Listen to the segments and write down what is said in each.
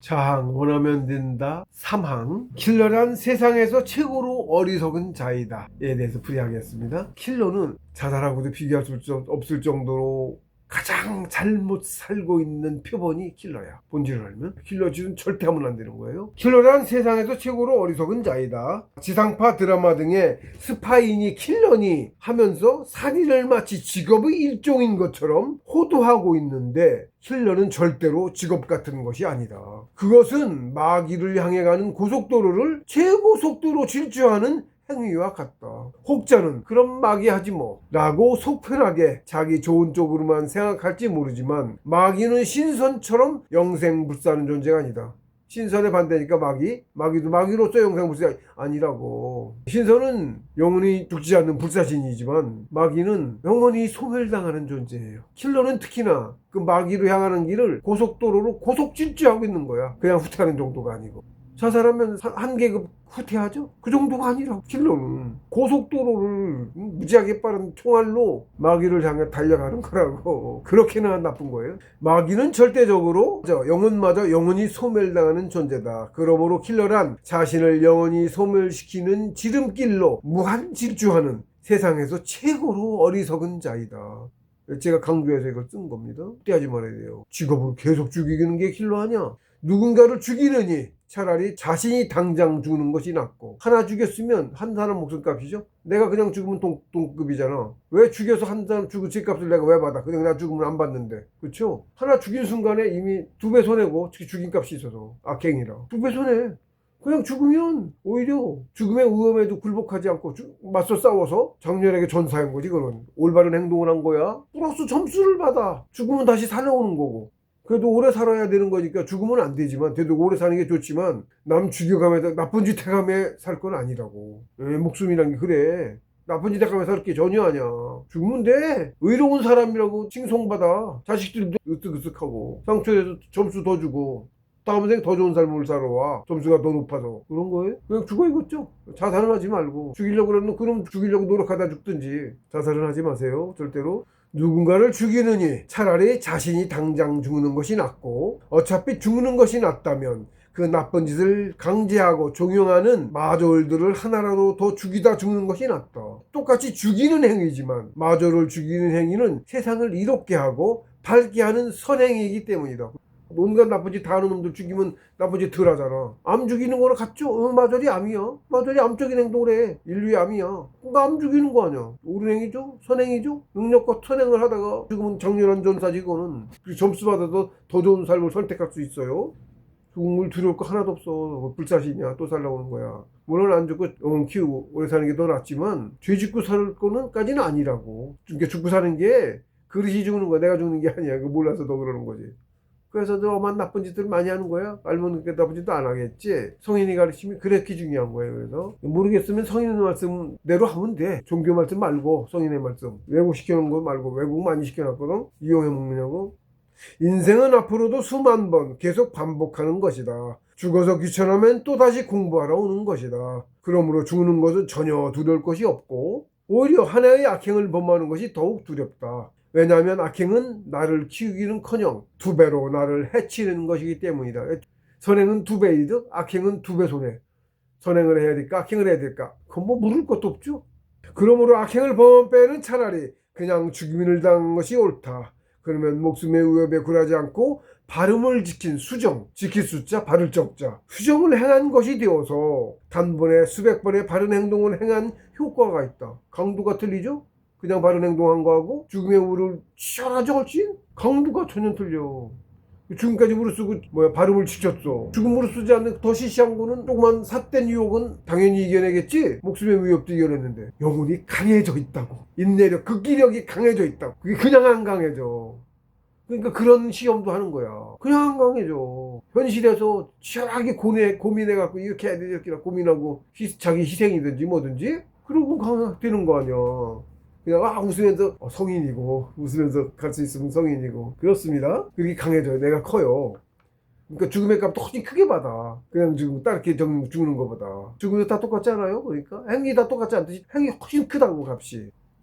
자항 원하면 된다. 삼항 킬러란 세상에서 최고로 어리석은 자이다에 대해서 풀이하겠습니다. 킬러는 자살하고도 비교할 수 없을 정도로 가장 잘못 살고 있는 표본이 킬러야. 본질을 알면 킬러 짓은 절대 하면 안 되는 거예요. 킬러란 세상에서 최고로 어리석은 자이다. 지상파 드라마 등의 스파이니 킬러니 하면서 살인을 마치 직업의 일종인 것처럼 호도하고 있는데, 킬러는 절대로 직업 같은 것이 아니다. 그것은 마귀를 향해 가는 고속도로를 최고속도로 질주하는 행위와 같다. 혹자는 그럼 마귀하지 뭐 라고 속편하게 자기 좋은 쪽으로만 생각할지 모르지만, 마귀는 신선처럼 영생불사하는 존재가 아니다. 신선의 반대니까 마귀도 마귀로서 영생불사 아니라고. 신선은 영원히 죽지 않는 불사신이지만 마귀는 영원히 소멸당하는 존재예요. 킬러는 특히나 그 마귀로 향하는 길을 고속도로로 고속질주하고 있는 거야. 그냥 후퇴하는 정도가 아니고. 자살하면 한 계급 후퇴하죠? 그 정도가 아니라 킬러는 고속도로를 무지하게 빠른 총알로 마귀를 향해 달려가는 거라고. 그렇게나 나쁜 거예요. 마귀는 절대적으로 영혼마저 영원히 소멸당하는 존재다. 그러므로 킬러란 자신을 영원히 소멸시키는 지름길로 무한 질주하는 세상에서 최고로 어리석은 자이다. 제가 강조해서 이걸 쓴 겁니다. 후퇴하지 말아야 돼요. 직업을 계속 죽이는 게 킬러 아니야. 누군가를 죽이느니 차라리 자신이 당장 죽는 것이 낫고, 하나 죽였으면 한 사람 목숨값이죠. 내가 그냥 죽으면 동급이잖아. 왜 죽여서 한 사람 죽은 집값을 내가 왜 받아? 그냥 나 죽으면 안 받는데. 그렇죠? 하나 죽인 순간에 이미 2배 손해고, 죽인 값이 있어서 악행이라 2배 손해. 그냥 죽으면 오히려 죽음의 위험에도 굴복하지 않고 맞서 싸워서 장렬하게 전사한 거지. 그건 올바른 행동을 한 거야. 플러스 점수를 받아. 죽으면 다시 살아오는 거고. 그래도 오래 살아야 되는 거니까 죽으면 안 되지만, 그래도 오래 사는 게 좋지만 남 죽여가며 나쁜 짓 해가며 살 건 아니라고. 목숨이란 게 그래. 나쁜 짓 해가며 살 게 전혀 아니야. 죽으면 돼. 의로운 사람이라고 칭송받아. 자식들도 으쓱으쓱하고 상처에서 점수 더 주고 다음 생 더 좋은 삶을 살아와. 점수가 더 높아서. 그런 거예요? 그냥 죽어 이겼죠. 자살은 하지 말고. 죽이려고 그러면 그럼 죽이려고 노력하다 죽든지. 자살은 하지 마세요. 절대로. 누군가를 죽이느니 차라리 자신이 당장 죽는 것이 낫고, 어차피 죽는 것이 낫다면 그 나쁜 짓을 강제하고 종용하는 마졸들을 하나라도 더 죽이다 죽는 것이 낫다. 똑같이 죽이는 행위지만 마졸을 죽이는 행위는 세상을 이롭게 하고 밝게 하는 선행이기 때문이다. 온갖 나쁜 짓 다 하는 놈들 죽이면 나쁜 짓 덜 하잖아. 암 죽이는 거랑 같죠? 마저리 암이야. 마저리 암적인 행동을 해. 인류의 암이야. 그러니까 암 죽이는 거 아니야. 옳은 행위죠? 선행이죠? 능력과 선행을 하다가 죽으면 장렬한 전사지. 그거는 점수 받아서 더 좋은 삶을 선택할 수 있어요. 죽음을 두려울 거 하나도 없어. 불사신이야. 또 살라고 하는 거야. 물론 안 죽고 영혼 키우고 오래 사는 게 더 낫지만, 죄 짓고 살 거는까지는 아니라고. 그러니까 죽고 사는 게 그릇이 죽는 거야. 내가 죽는 게 아니야. 그거 몰라서 더 그러는 거지. 그래서 너만 나쁜 짓들 많이 하는 거야? 알면 그 나쁜 짓도 안 하겠지? 성인이 가르침이 그렇게 중요한 거예요. 그래서 모르겠으면 성인의 말씀대로 하면 돼. 종교 말씀 말고 성인의 말씀. 외국 시켜놓은 거 말고. 외국 많이 시켜놨거든? 이용해 먹느냐고. 인생은 앞으로도 수만 번 계속 반복하는 것이다. 죽어서 귀찮으면 또다시 공부하러 오는 것이다. 그러므로 죽는 것은 전혀 두려울 것이 없고, 오히려 하나의 악행을 범하는 것이 더욱 두렵다. 왜냐하면 악행은 나를 키우기는커녕 2배로 나를 해치는 것이기 때문이다. 선행은 2배이득, 악행은 2배 손해. 선행을 해야 될까, 악행을 해야 될까? 그건 뭐 물을 것도 없죠. 그러므로 악행을 범한 빼는 차라리 그냥 죽임을 당한 것이 옳다. 그러면 목숨의 위협에 굴하지 않고 발음을 지킨 수정, 지킬 숫자, 바를 정자, 수정을 행한 것이 되어서 단번에 수백 번의 바른 행동을 행한 효과가 있다. 강도가 틀리죠? 그냥 바른 행동한 거하고 죽음의 우를 치열하죠. 훨씬 강도가 전혀 틀려. 지금까지 무릎쓰고 발음을 지켰어. 죽음 무릎쓰지 않는 더 시시한 거는 조그만 삿된 유혹은 당연히 이겨내겠지. 목숨의 위협도 이겨냈는데 영혼이 강해져 있다고. 인내력, 극기력이 강해져 있다고. 그게 그냥 안 강해져. 그러니까 그런 시험도 하는 거야. 그냥 안 강해져. 현실에서 치열하게 고민해갖고 이렇게 해야 돼 이렇게 고민하고 자기 희생이든지 뭐든지 그러고 강해지는 거 아니야. 그냥 웃으면서 성인이고, 웃으면서 갈 수 있으면 성인이고. 그렇습니다. 그렇게 강해져요. 내가 커요. 그러니까 죽음의 값도 훨씬 크게 받아. 그냥 지금 딱히 죽는 것보다. 죽음도 다 똑같지 않아요? 그러니까 행위 다 똑같지 않듯이 행위 훨씬 크다고 값이.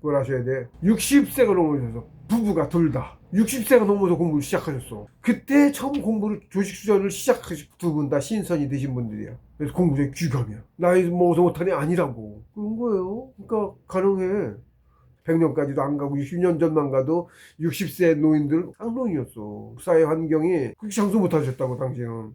그걸 아셔야 돼. 60세가 넘으셔서 부부가 둘 다 60세가 넘어서 공부를 시작하셨어. 그때 처음 공부를 조식수전을 시작하신 두 분 다 신선이 되신 분들이야. 그래서 공부에 귀감이야. 나이 먹어서 못하니 아니라고 그런 거예요. 그러니까 가능해. 100년까지도 안 가고 60년 전만 가도 60세 노인들은 쌍놈이었어. 사회 환경이 그렇게 장수 못하셨다고 당신은.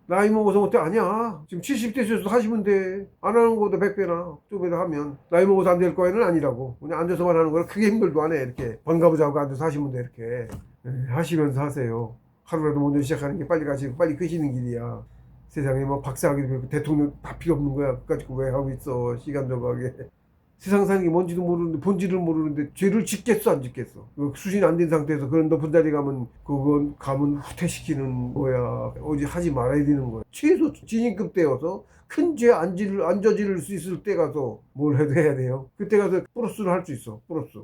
나이 먹어서 못해 아니야. 지금 70대셔도 하시면 돼. 안 하는 것보다 100배나 좀에다 하면. 나이 먹어서 안 될 거에는 아니라고. 그냥 앉아서만 하는 거라 크게 힘들도 안 해. 이렇게 반가부자 하고 앉아서 하시면 돼. 이렇게 하시면서 하세요. 하루라도 먼저 시작하는 게 빨리 가시고 빨리 끄시는 길이야. 세상에 뭐 박사학위도 배우고 대통령 다 필요 없는 거야. 그까짓 거 왜 하고 있어. 시간 저거하게. 세상 사는 게 뭔지도 모르는데 본질을 모르는데 죄를 짓겠어 안 짓겠어. 수신 안 된 상태에서 그런 높은 자리 가면 그건 가면 후퇴시키는 거야. 어디 하지 말아야 되는 거야. 최소 진인급 때여서 큰 죄 안 저지를 수 있을 때 가서 뭘 해도 해야 돼요. 그때 가서 플러스를 할 수 있어. 플러스.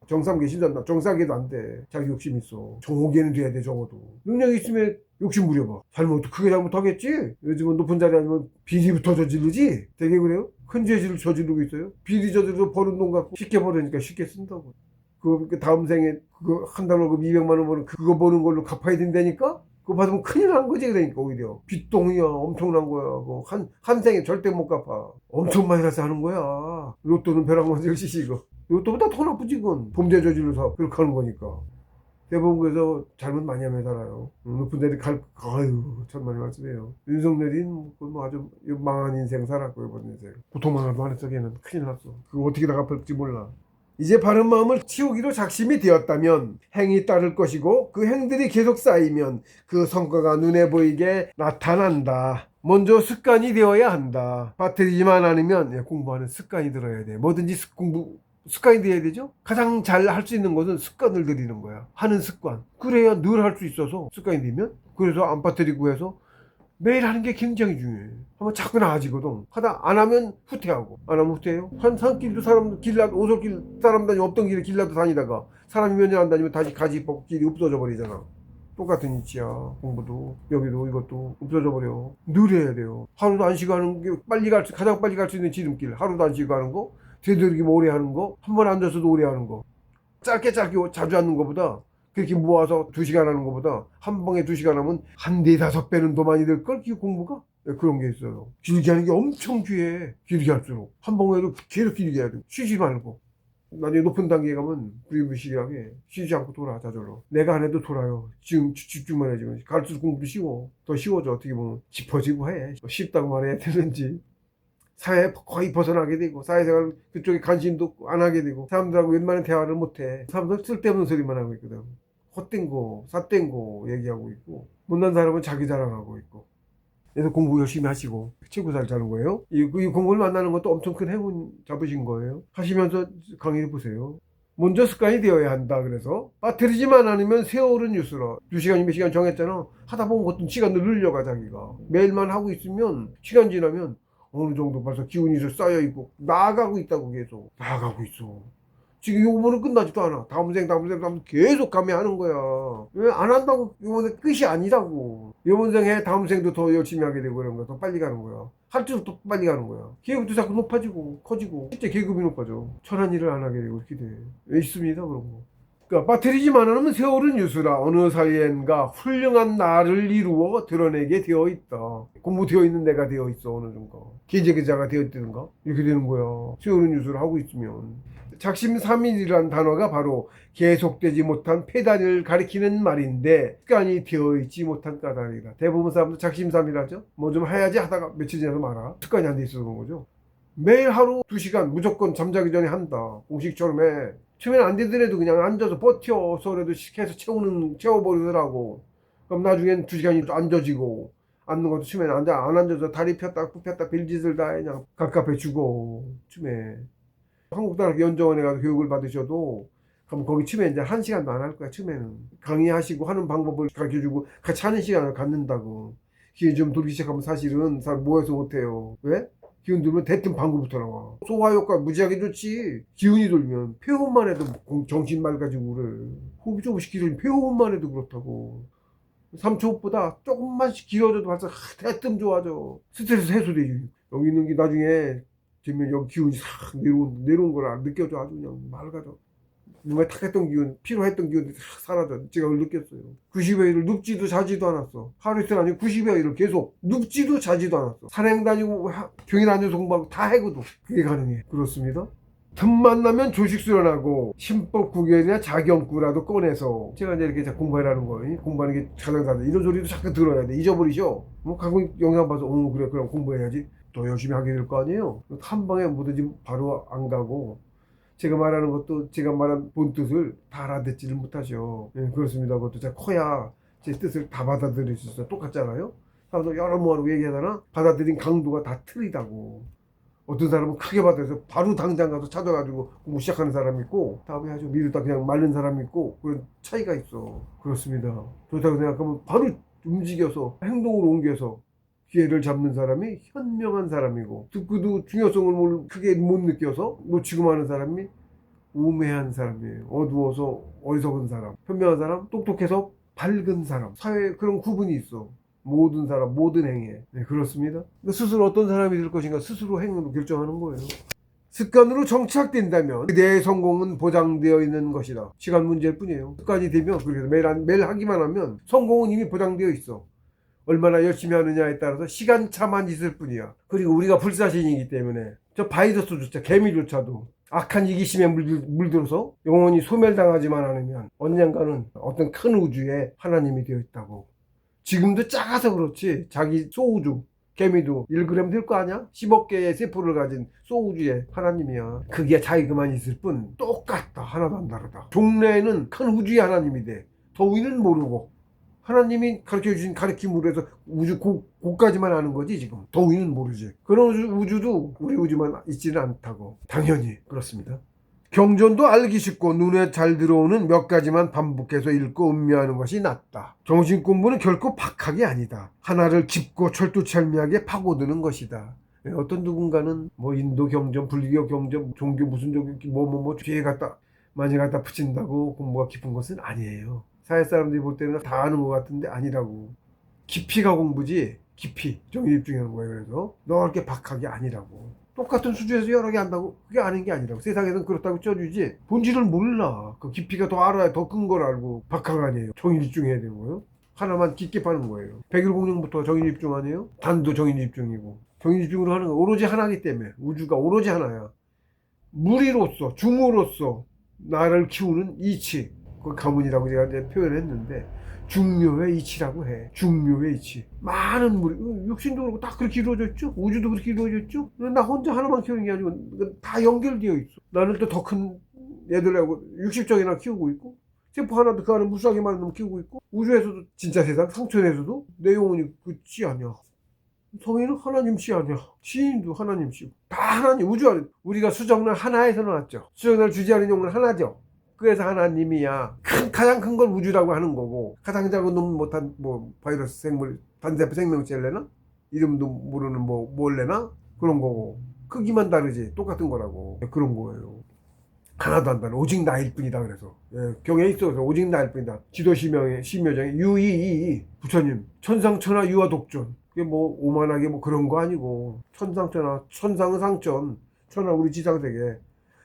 정상계 신전다. 정상계도 안 돼. 자기 욕심 있어. 정오계는 돼야 돼 적어도. 능력이 있으면 욕심 부려봐. 잘못 크게 잘못하겠지. 요즘은 높은 자리 아니면 비리부터 저지르지. 되게 그래요? 큰 죄를 저지르고 있어요. 비리 저지르고 버는 돈 갖고 쉽게 벌으니까 쉽게 쓴다고. 그 다음 생에 그거 한 달 월급 200만 원 버는 그거 버는 걸로 갚아야 된다니까. 그거 받으면 큰일 난 거지. 그러니까 오히려 빚동이야. 엄청난 거야. 그거 한 생에 절대 못 갚아. 엄청 많이 나서 하는 거야. 로또는 벼락 먼저 시시고. 로또보다 더 나쁘지 그건. 범죄 저질러서 그렇게 하는 거니까. 대부분 그래서 잘못 많이 하면 살아요. 높은 데를 아유, 천만의 말씀이에요. 윤석열이 뭐 아주 망한 인생 살았고, 이번 인생. 보통만 하도 안 했어, 걔는. 큰일 났어. 그거 어떻게 다 갚을지 몰라. 이제 바른 마음을 치우기로 작심이 되었다면 행이 따를 것이고 그 행들이 계속 쌓이면 그 성과가 눈에 보이게 나타난다. 먼저 습관이 되어야 한다. 빠뜨리지만 않으면 공부하는 습관이 들어야 돼. 뭐든지 습관이 돼야 되죠. 가장 잘 할 수 있는 것은 습관을 들이는 거야. 하는 습관. 그래야 늘 할 수 있어서 습관이 되면. 그래서 안 빠뜨리고 해서 매일 하는 게 굉장히 중요해. 한번 자꾸 나아지거든. 안 하면 후퇴하고. 안 하면 후퇴해요. 산길도 오솔길 사람 다니 없던 길에 길라도 다니다가 사람이 몇 년 안 다니면 다시 가지 벗고 길이 없어져 버리잖아. 똑같은 이치야. 공부도 여기도 이것도 없어져 버려. 늘 해야 돼요. 하루도 안 쉬고 하는 게 가장 빨리 갈 수 있는 지름길. 하루도 안 쉬고 하는 거. 되도록이면 오래 하는 거. 한 번 앉아서도 오래 하는 거. 짧게 자주 하는 것보다 그렇게 모아서 2시간 하는 것보다 한 방에 2시간 하면 한 4-5배는 더 많이 될걸? 공부가? 그런 게 있어요. 길게 하는 게 엄청 귀해. 길게 할수록. 한 방에도 계속 길게 해야 돼. 쉬지 말고. 나중에 높은 단계에 가면 부리부시하게 쉬지 않고 돌아, 저절로. 내가 안 해도 돌아요. 지금 집중만 해, 지금. 갈수록 공부도 쉬워. 더 쉬워져, 어떻게 보면. 짚어지고 해. 쉽다고 말해야 되는지. 사회에 거의 벗어나게 되고 사회생활 그쪽에 관심도 안 하게 되고 사람들하고 웬만한 대화를 못해. 사람들 쓸데없는 소리만 하고 있거든. 헛된 거 삿된 거 얘기하고 있고 못난 사람은 자기 자랑하고 있고. 그래서 공부 열심히 하시고 친구 잘 자는 거예요. 이 공부를 만나는 것도 엄청 큰 행운 잡으신 거예요. 하시면서 강의해 보세요. 먼저 습관이 되어야 한다. 그래서 빠뜨리지만 않으면 세월은 뉴스라. 2시간, 2시간 정했잖아. 하다 보면 그것도 시간을 늘려가 자기가. 매일만 하고 있으면 시간 지나면 어느 정도 벌써 기운이 쌓여있고 나아가고 있다고. 계속 나아가고 있어. 지금 요번은 끝나지도 않아. 다음 생 계속 감해하는 거야. 왜 안 한다고? 요번에 끝이 아니라고. 요번 생에 다음 생도 더 열심히 하게 되고 그런 거야. 더 빨리 가는 거야. 할수록 더 빨리 가는 거야. 계급도 자꾸 높아지고 커지고 실제 계급이 높아져. 천한 일을 안 하게 되고 이렇게 돼. 왜 있습니다 그런 거. 그러니까 빠뜨리지만 않으면 세월은 유수라. 어느 사이엔가 훌륭한 나를 이루어 드러내게 되어 있다. 공부되어 있는 내가 되어 있어. 어느 정도 기재기자가 되어 있던가 이렇게 되는 거야. 세월은 유수라 하고 있으면. 작심삼일이란 단어가 바로 계속되지 못한 폐단을 가리키는 말인데 습관이 되어 있지 못한 까닭이다. 대부분 사람들 작심삼일하죠. 뭐 좀 해야지 하다가 며칠 지나서 말아. 습관이 안 돼 있어서 그런 거죠. 매일 하루 2시간 무조건 잠자기 전에 한다. 공식처럼 해. 처음에는 안 되더라도 그냥 앉아서 버텨서라도 계속 채워버리더라고. 그럼 나중엔 2시간이 앉아지고, 앉는 것도 처음에는 안 앉아서 다리 폈다 굽혔다 빌짓을 다 그냥 갑갑해 주고, 처음에. 한국단학 연정원에 가서 교육을 받으셔도, 그럼 거기 처음에 이제 1시간도 안 할 거야, 처음에는. 강의하시고 하는 방법을 가르쳐 주고, 같이 하는 시간을 갖는다고. 기회 좀 돌기 시작하면 사실은 사람 모여서 못해요. 왜? 기운 들면 대뜸 방구부터 나와. 소화효과 무지하게 좋지. 기운이 돌면 폐호흡만 해도 정신 맑아지고 그래. 호흡이 조금씩 길어지면 폐호흡만 해도 그렇다고. 3초 호흡보다 조금만씩 길어져도 벌써 대뜸 좋아져. 스트레스 해소되지. 여기 있는 게 나중에 되면 여기 기운이 싹 내려온 걸 느껴져. 아주 그냥 맑아져. 뭔가 탁했던 기운, 피로했던 기운이 싹 사라져. 제가 그걸 느꼈어요. 90여 일을 눕지도 자지도 않았어. 하루 이틀 아니고 90여 일을 계속 눕지도 자지도 않았어. 산행 다니고 교인 앉아서 공부하고 다 해고도 그게 가능해. 그렇습니다. 틈만 나면 조식 수련하고 신법 구견이나 자경구라도 꺼내서 제가 이제 이렇게 공부해라는 거예요. 공부하는 게 가장 다르다. 이런 소리도 자꾸 들어야 돼. 잊어버리죠. 뭐 가끔 영상 봐서 그래 그럼 공부해야지. 또 열심히 하게 될 거 아니에요. 한 방에 뭐든지 바로 안 가고 제가 말하는 것도 제가 말한 본 뜻을 다 알아듣지를 못하죠. 예, 그렇습니다. 그것도 제가 커야 제 뜻을 다 받아들일 수 있어요. 똑같잖아요. 사람도 여러 모아놓고 얘기하잖아. 받아들인 강도가 다 틀리다고. 어떤 사람은 크게 받아서 바로 당장 가서 찾아가지고 공부 시작하는 사람이 있고 다음에 아주 미루다 그냥 마른 사람이 있고 그런 차이가 있어. 그렇습니다. 그렇다고 생각하면 바로 움직여서 행동으로 옮겨서 기회를 잡는 사람이 현명한 사람이고 듣고도 중요성을 크게 못 느껴서 놓치고 마는 사람이 우매한 사람이에요. 어두워서 어리석은 사람. 현명한 사람, 똑똑해서 밝은 사람. 사회에 그런 구분이 있어. 모든 사람, 모든 행위에. 네, 그렇습니다. 스스로 어떤 사람이 될 것인가 스스로 행위로 결정하는 거예요. 습관으로 정착된다면 내 성공은 보장되어 있는 것이다. 시간 문제일 뿐이에요. 습관이 되면 그래서 매일 하기만 하면 성공은 이미 보장되어 있어. 얼마나 열심히 하느냐에 따라서 시간차만 있을 뿐이야. 그리고 우리가 불사신이기 때문에 저 바이러스조차 개미조차도 악한 이기심에 물들어서 영원히 소멸당하지만 않으면 언젠가는 어떤 큰 우주에 하나님이 되어 있다고. 지금도 작아서 그렇지 자기 소우주 개미도 1g 될 거 아니야? 10억 개의 세포를 가진 소우주의 하나님이야. 그게 자기만 있을 뿐 똑같다. 하나도 안 다르다. 종래에는 큰 우주의 하나님이 돼. 더 위는 모르고 하나님이 가르쳐주신 가르침으로 해서 우주 고까지만 아는 거지 지금. 더 위는 모르지. 그런 우주도 우리 우주만 있지는 않다고. 당연히 그렇습니다. 경전도 알기 쉽고 눈에 잘 들어오는 몇 가지만 반복해서 읽고 음미하는 것이 낫다. 정신 공부는 결코 박학이 아니다. 하나를 깊고 철두철미하게 파고드는 것이다. 어떤 누군가는 뭐 인도 경전, 불교 경전, 종교 무슨 종교 뒤에 갖다 많이 갖다 붙인다고 공부가 깊은 것은 아니에요. 사회 사람들이 볼 때는 다 아는 것 같은데 아니라고. 깊이가 공부지. 깊이 정의 집중하는 거예요. 그래서 넓게 박학이 아니라고. 똑같은 수준에서 여러 개 한다고 그게 아닌 게 아니라고. 세상에서는 그렇다고 쪄주지 본질을 몰라. 그 깊이가 더 알아야 더 큰 걸 알고 박학 아니에요. 정의 집중해야 되는 거예요. 하나만 깊게 파는 거예요. 백일공룡부터 정의 집중 아니에요? 단도 정의 집중이고. 정의 집중으로 하는 거 오로지 하나이기 때문에. 우주가 오로지 하나야. 무리로서 중으로서 나를 키우는 이치, 그 가문이라고 제가 이제 표현했는데 중묘의 이치라고 해. 중묘의 이치. 많은 무리, 육신도 그렇고 다 그렇게 이루어져 있죠. 우주도 그렇게 이루어져 있죠. 나 혼자 하나만 키우는 게 아니고 다 연결되어 있어. 나는 또 더 큰 애들하고 60쪽이나 키우고 있고 세포 하나도 그 안에 무수하게 많은 놈 키우고 있고 우주에서도 진짜 세상 상천에서도 내 영혼이 그 씨 아니야. 성인은 하나님 씨 아니야. 시인도 하나님 씨고 다 하나님. 우주 안에 우리가 수정란 하나에서 나왔죠. 수정란을 주재하는 영혼은 하나죠. 그래서 하나님이야. 가장 큰 걸 우주라고 하는 거고 가장 작은 놈 못한 뭐 바이러스 생물 단세포 생명체래나 이름도 모르는 뭘래나 그런 거고 크기만 다르지 똑같은 거라고 그런 거예요. 하나도 안 다르. 오직 나일 뿐이다. 그래서 경에 있어서 오직 나일 뿐이다. 지도 시묘정에 유이이 부처님 천상천하 유아 독존. 그게 뭐 오만하게 뭐 그런 거 아니고 천상천하 천상은 상천 천하 우리 지상세계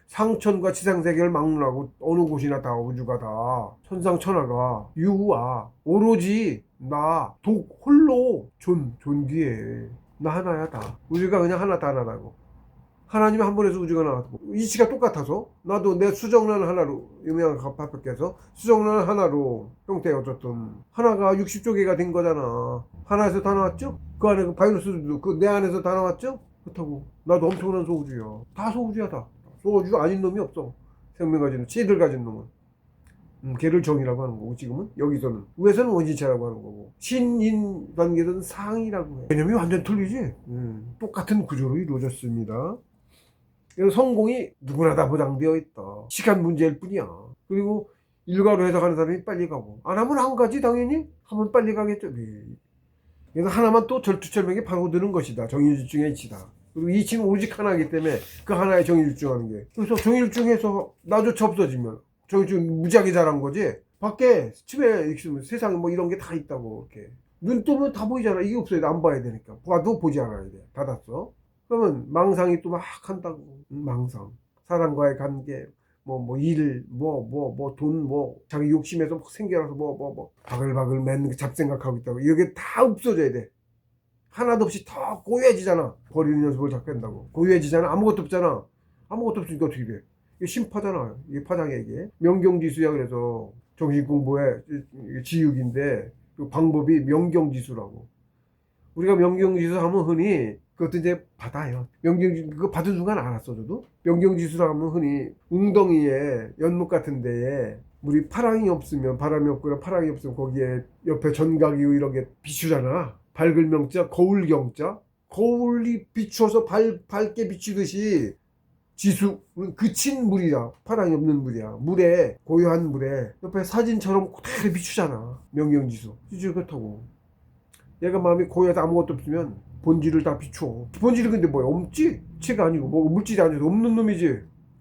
상천과 지상세계를 막론하고 어느 곳이나 다 우주가 다 천상천하가 유아 오로지 나 독 홀로 존귀해. 나 하나야 다. 우주가 그냥 하나라고. 하나님이 한 번에서 우주가 나왔고 이치가 똑같아서 나도 내 수정란 하나로 유명한 파파께서 수정란 하나로 형태가 어쨌든 하나가 60조개가 된 거잖아. 하나에서 다 나왔죠? 그 안에 그 바이러스도 그 내 안에서 다 나왔죠? 그렇다고 나도 엄청난 소우주야. 다 소우주야 다. 소우주 아닌 놈이 없어. 생명 가진 놈, 치들 가진 놈은. 걔를 정이라고 하는 거고 지금은 여기서는 위에서는 원진체라고 하는 거고 신인 단계에서는 상이라고 해. 개념이 완전 틀리지. 똑같은 구조로 이루어졌습니다. 그래서 성공이 누구나 다 보장되어 있다. 시간 문제일 뿐이야. 그리고 일가로 해석하는 사람이 빨리 가고 안 하면 안 가지. 당연히 하면 빨리 가겠죠. 그래서 하나만 또 절투철명에 파고드는 것이다. 정의집중의 이치다. 그리고 이치는 오직 하나이기 때문에 그 하나에 정의집중하는 게. 그래서 정의집중해서 나조차 없어지면 정의집중 무지하게 잘한 거지. 밖에 집에 있으면 세상에 뭐 이런 게 다 있다고. 이렇게 눈 뜨면 다 보이잖아. 이게 없어야 돼. 안 봐야 되니까. 봐도 보지 않아야 돼. 닫았어. 그러면 망상이 또 막 한다고. 망상. 사람과의 관계, 일, 돈, 자기 욕심에서 막 생겨나서 바글바글 맨 잡생각하고 있다고. 이게 다 없어져야 돼. 하나도 없이 더 고요해지잖아. 버리는 연습을 자꾸 한다고. 고요해지잖아. 아무것도 없잖아. 아무것도 없으니까 어떻게 돼? 이게 심파잖아. 이게 파장이야, 이게. 명경지수야, 그래서. 정신공부의 지육인데, 그 방법이 명경지수라고. 우리가 명경지수 하면 흔히, 그것도 이제 받아요. 명경지수, 그거 받은 순간 알았어, 저도. 명경지수라 하면 흔히, 웅덩이에, 연못 같은 데에, 물이 파랑이 없으면, 바람이 없거나 파랑이 없으면 거기에 옆에 전각이고 이런 게 비추잖아. 밝을 명자, 거울 경자. 거울이 비추어서 밝게 비추듯이 지수, 그친 물이야. 파랑이 없는 물이야. 물에, 고요한 물에 옆에 사진처럼 그대로 비추잖아. 명경지수. 실제로 그렇다고. 얘가 마음이 고요하다 아무것도 없으면 본질을 다 비춰. 본질이 근데 뭐야? 없지? 체가 아니고 물질이 아니고 없는 놈이지.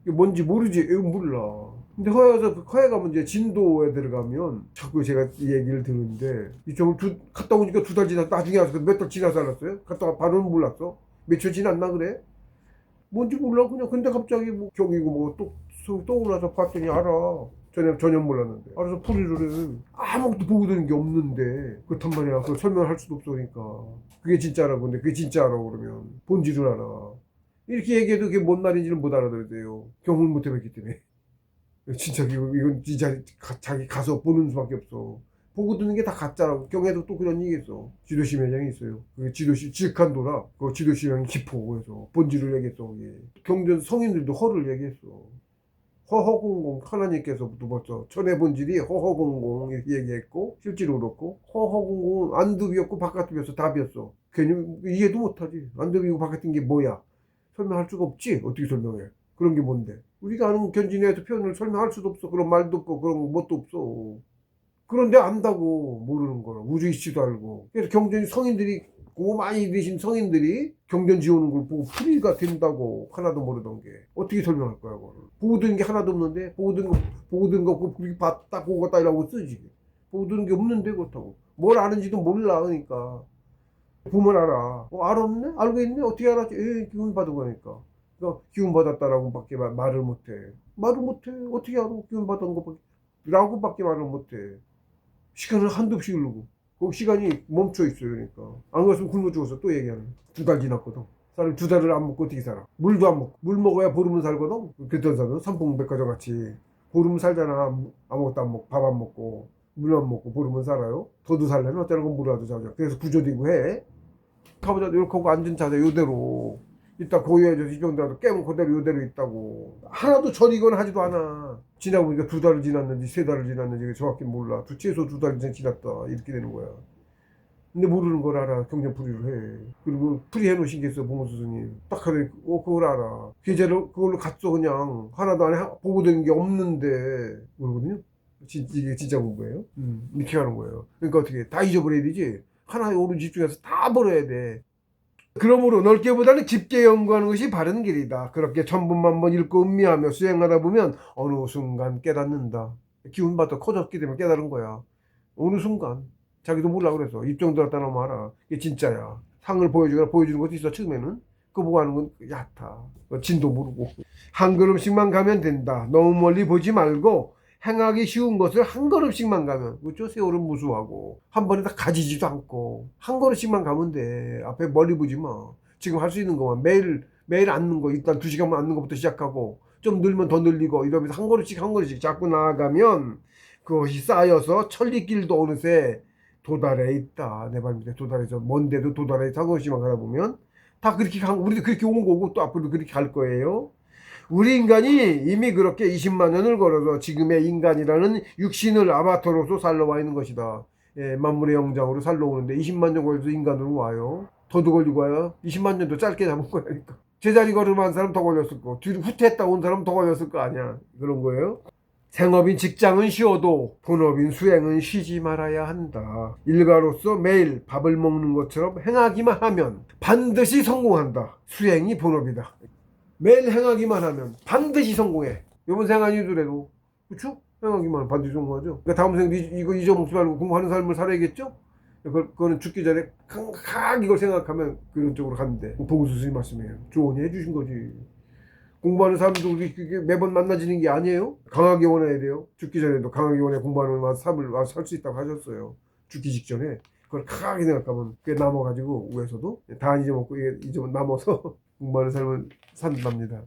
이게 뭔지 모르지? 이거 몰라. 근데 허에 가면 이제 진도에 들어가면 자꾸 제가 이 얘기를 들었는데 이쪽을 갔다 오니까 2달 지나서 나중에 와서 몇 달 지나서 알았어요. 갔다 와 바로는 몰랐어. 며칠 지났나 그래? 뭔지 몰라 그냥. 근데 갑자기 경이고 또 떠올라서 봤더니 알아. 전혀 몰랐는데. 알아서 풀이를 해. 아무것도 보고 되는 게 없는데 그렇단 말이야. 그걸 설명할 수도 없으니까. 그게 진짜라고. 근데 그게 진짜라고 그러면 본질을 알아. 이렇게 얘기해도 그게 뭔 말인지를 못 알아들어요. 경험을 못 해봤기 때문에. 진짜 이건 진짜 자기 가서 보는 수밖에 없어. 보고 듣는 게 다 가짜라고. 경에도 또 그런 얘기 했어. 지도시 매장이 있어요. 그 지도시 직한도라. 그 지도시 매장이 깊어. 해서 본질을 얘기했어. 그게. 경전 성인들도 허를 얘기했어. 허허공공. 하나님께서부터 벌써 천의 본질이 허허공공 이렇게 얘기했고 실제로 그렇고 허허공공은 안도 비었고 바깥도 비었어. 다 비었어. 괜히 이해도 못하지. 안도 비고 바깥인 게 뭐야. 설명할 수가 없지. 어떻게 설명해. 그런 게 뭔데. 우리가 아는 견진에서 표현을 설명할 수도 없어. 그런 말도 없고 그런 것도 없어. 그런데 안다고 모르는 거라. 우주 이치도 알고. 그래서 경전이 성인들이 많이 되신 성인들이 경전 지오는 걸 보고 풀이가 된다고. 하나도 모르던 게 어떻게 설명할 거야. 그걸. 보고 드는 게 하나도 없는데 보고 드는 거 그렇게 봤다 보고 갔다 이라고 쓰지. 보고 드는 게 없는데 그렇다고. 뭘 아는지도 몰라. 그러니까 보면 알아. 알았네? 알고 있네? 어떻게 알았지? 기운 받은 거니까. 그러니까 기운 받았다라고 밖에 말을 못해. 말을 못해. 어떻게 알아? 기운 받은 거 라고 밖에 말을 못해. 시간을 한두 없이 흐르고 그 시간이 멈춰 있어요. 그러니까 안 그랬으면 굶어 죽어서 또 얘기하는. 2달 지났거든. 사람이 2달을 안 먹고 어떻게 살아. 물도 안 먹고. 물 먹어야 보름은 살거든. 그랬던 사람은 삼풍백화점 같이 보름은 살잖아. 아무것도 안 먹고 밥 안 먹고 물 안 먹고 보름은 살아요. 더도 살려면 어쩌는 건 물이라도 자자. 그래서 구조되고 해. 가보자. 이렇게 하고 앉은 자세 요대로 이따 고요해져서 이 정도라도 깨면 그대로 요대로 있다고. 하나도 저리거나 하지도 않아. 지나고 보니까 2달을 지났는지 3달을 지났는지 정확히 몰라. 최소 2달 이상 지났다 이렇게 되는 거야. 근데 모르는 걸 알아. 경전풀이를 해. 그리고 풀이 해놓으신 게 있어. 봉호 스승님 딱 하래. 그걸 알아. 계제로 그걸로 갔어. 그냥 하나도 안 해. 보고 되는 게 없는데 그러거든요. 이게 진짜 공부예요. 이렇게 하는 거예요. 그러니까 어떻게 다 잊어버려야 되지. 하나에 오른 집중해서 다 버려야 돼. 그러므로 넓게보다는 깊게 연구하는 것이 바른 길이다. 그렇게 천분만번 읽고 음미하며 수행하다 보면 어느 순간 깨닫는다. 기운받아 커졌기 때문에 깨달은 거야. 어느 순간 자기도 몰라. 그래서 입정 들었다 놓으면 알아. 이게 진짜야. 상을 보여주는 것도 있어. 처음에는 그거 보고 하는 건 얕아. 진도 모르고. 한 걸음씩만 가면 된다. 너무 멀리 보지 말고 행하기 쉬운 것을 한 걸음씩만 가면. 그렇죠? 세월은 무수하고 한 번에 다 가지지도 않고 한 걸음씩만 가면 돼. 앞에 멀리 보지 마. 지금 할 수 있는 거만 매일 앉는 거. 일단 2시간만 앉는 것부터 시작하고 좀 늘면 더 늘리고 이러면서 한 걸음씩 자꾸 나아가면 그것이 쌓여서 천리길도 어느새 도달해 있다. 내 발 밑에 도달해서 먼데도 도달해서 한 걸음씩만 가다 보면 다 그렇게 우리도 그렇게 온 거고 또 앞으로 그렇게 갈 거예요. 우리 인간이 이미 그렇게 20만 년을 걸어서 지금의 인간이라는 육신을 아바타로서 살러와 있는 것이다. 예, 만물의 영장으로 살러오는데 20만 년 걸려서 인간으로 와요. 더도 걸리고 와요. 20만 년도 짧게 잡은 거니까. 제자리 걸음한 사람 더 걸렸을 거. 뒤로 후퇴했다 온 사람 더 걸렸을 거 아니야. 그런 거예요. 생업인 직장은 쉬어도 본업인 수행은 쉬지 말아야 한다. 일가로서 매일 밥을 먹는 것처럼 행하기만 하면 반드시 성공한다. 수행이 본업이다. 매일 행하기만 하면 반드시 성공해. 이번 생 아니더라도. 그쵸? 행하기만 하면 반드시 성공하죠. 그러니까 다음 생 이거 잊어먹지 말고 공부하는 삶을 살아야겠죠? 그거는 죽기 전에 강하게 이걸 생각하면 그런 쪽으로 갔는데 보고서 스님 말씀이에요. 조언이 해주신 거지. 공부하는 사람도 그게 매번 만나지는 게 아니에요. 강하게 원해야 돼요. 죽기 전에도 강하게 원해 공부하는 삶을 와서 살 수 있다고 하셨어요. 죽기 직전에. 그걸 강하게 생각하면 그게 남아가지고 위에서도 다 잊어먹고 이게 남아서 공부하는 삶을 산답니다.